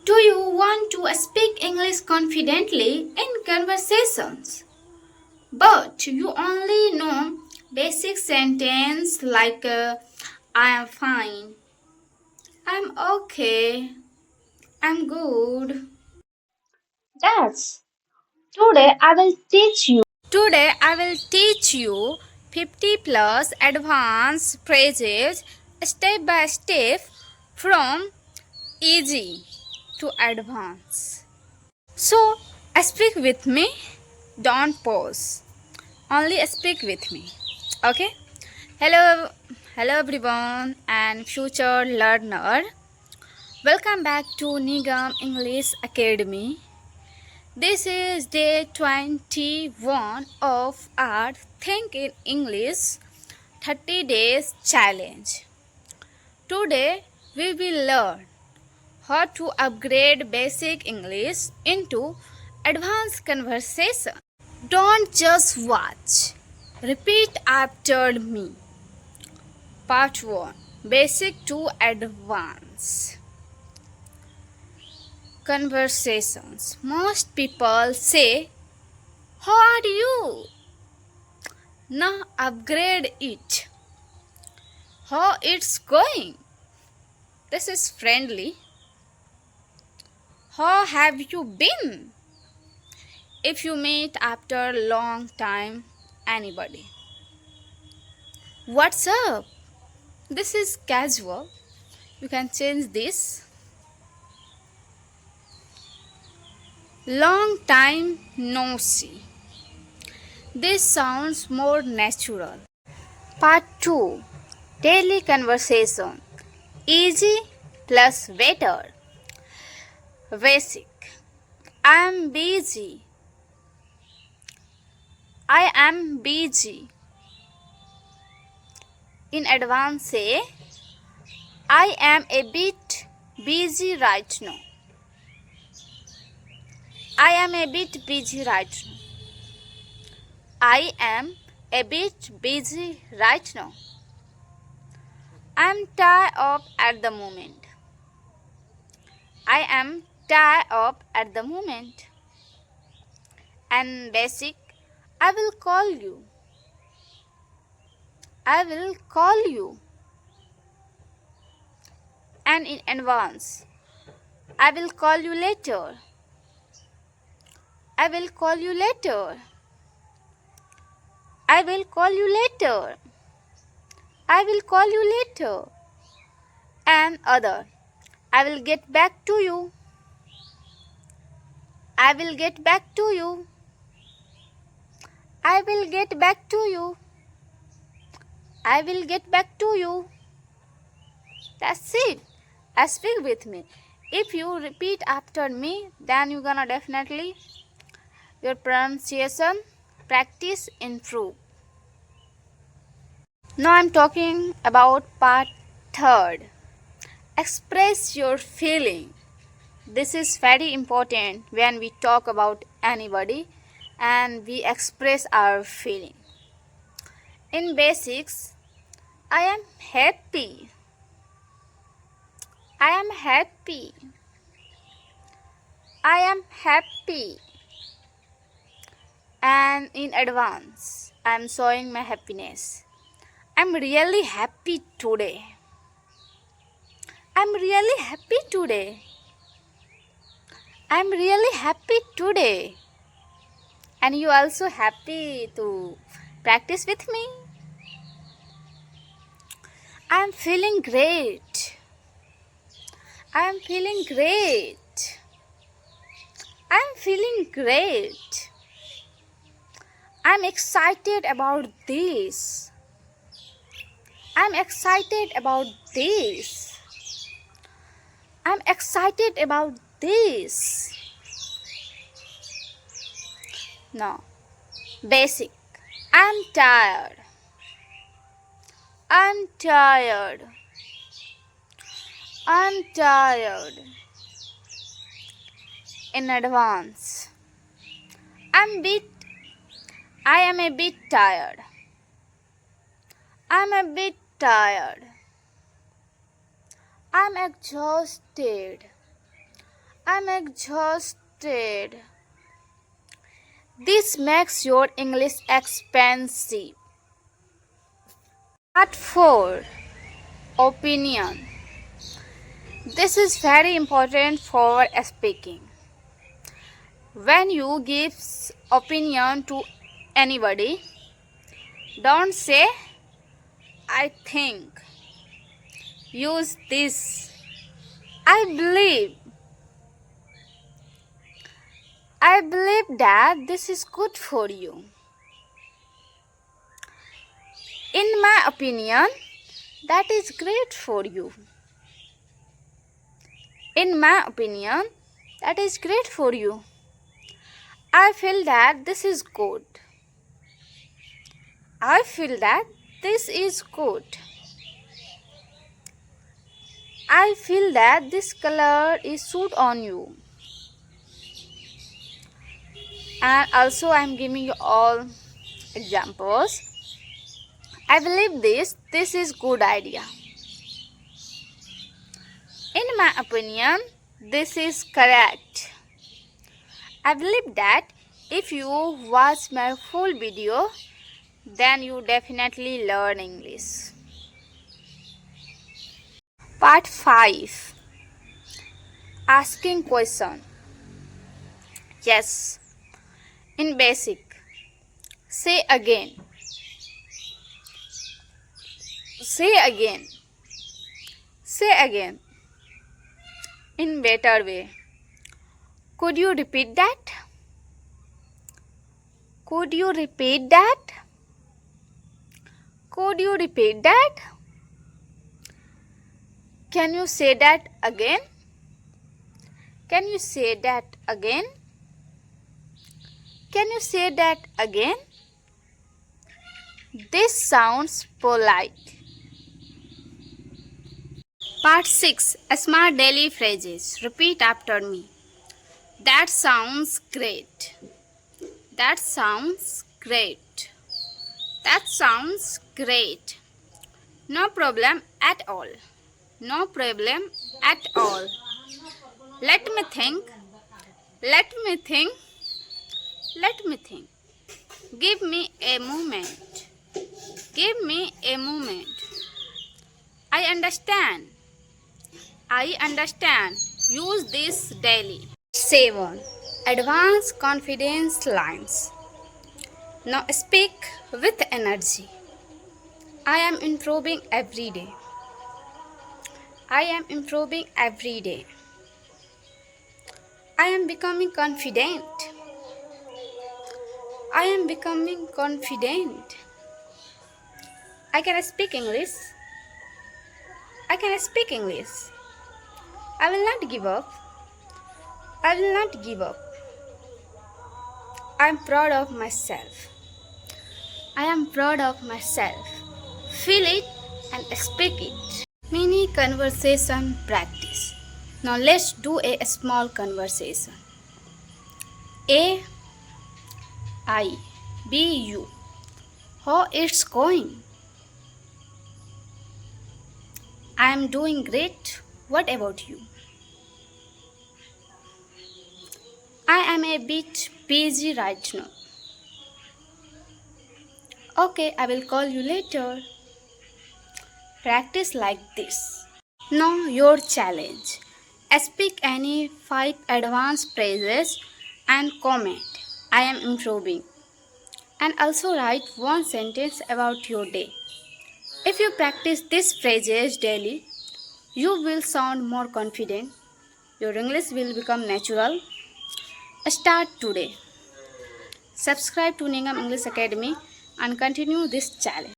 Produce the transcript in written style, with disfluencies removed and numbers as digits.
Do you want to speak English confidently in conversations, but you only know basic sentence like I am fine, I'm okay, I'm good. That's Today I will teach you. Today I will teach you 50 plus advanced phrases step by step from easy to advanced. So speak with me, don't pause. Only speak with me. Okay? Hello everyone and future learner. Welcome back to Nigam English Academy. This is day 21 of our Think in English 30 days challenge. Today we will learn how to upgrade basic English into advanced conversation. Don't just watch. Repeat after me. Part 1, Basic to Advanced. Conversations. Most people say, how are you? Now upgrade it. How it's going? This is friendly. How have you been? If you meet after a long time, anybody. What's up? This is casual. You can change this. Long time no see. This sounds more natural. Part 2, Daily Conversation. Easy plus better. Basic. I am busy. I am busy. In advance say, I am a bit busy right now. I am a bit busy right now. I am a bit busy right now. I am tied up at the moment. I am tied up at the moment. And basic, I will call you. I will call you. And in advance, I will call you later. I will call you later. I will call you later. I will call you later. And other, I will get back to you. I will get back to you. I will get back to you. I will get back to you. That's it. Speak with me. If you repeat after me, then you're gonna definitely your pronunciation practice improve. Now I'm talking about part 3rd. Express your feeling. This is very important when we talk about anybody and we express our feeling. In basics, I am happy. I am happy. I am happy. And in advance, I am showing my happiness. I'm really happy today. I'm really happy today. I'm really happy today. And you also happy to practice with me? I'm feeling great. I'm feeling great. I'm feeling great. I'm excited about this. I'm excited about this. I'm excited about this. No. Basic. I'm tired. I'm tired. I'm tired. In advance. I'm bit. I am a bit tired. I'm a bit tired. I'm exhausted. I'm exhausted. This makes your English expensive. Part 4. Opinion. This is very important for speaking. When you give opinion to anybody, don't say I think. Use this. I believe. I believe that this is good for you. In my opinion, that is great for you. In my opinion, that is great for you. I feel that this is good. I feel that this is good. I feel that this color is suit on you. And also I am giving you all examples. I believe this is good idea. In my opinion, this is correct. I believe that if you watch my full video, then you definitely learn English. Part 5. Asking question. Yes. In basic. Say again. Say again. Say again. In better way. Could you repeat that? Could you repeat that? Could you repeat that? Can you say that again? Can you say that again? Can you say that again? This sounds polite. Part 6. Smart daily phrases. Repeat after me. That sounds great. That sounds great. That sounds great. No problem at all. No problem at all. Let me think. Let me think. Let me think. Give me a moment. Give me a moment. I understand. I understand. Use this daily. 7. Advanced confidence lines. Now speak with energy. I am improving every day. I am improving every day. I am becoming confident. I am becoming confident. I can speak English. I can speak English. I will not give up. I will not give up. I am proud of myself. I am proud of myself. Feel it and speak it. Mini conversation practice. Now let's do a small conversation. A I B U. How it's going? I am doing great. What about you? I am a bit busy right now. Okay, I will call you later. Practice like this. Now your challenge. Speak any 5 advanced phrases and comment. I am improving. And also write one sentence about your day. If you practice these phrases daily, you will sound more confident. Your English will become natural. Start today. Subscribe to Ningam English Academy and continue this challenge.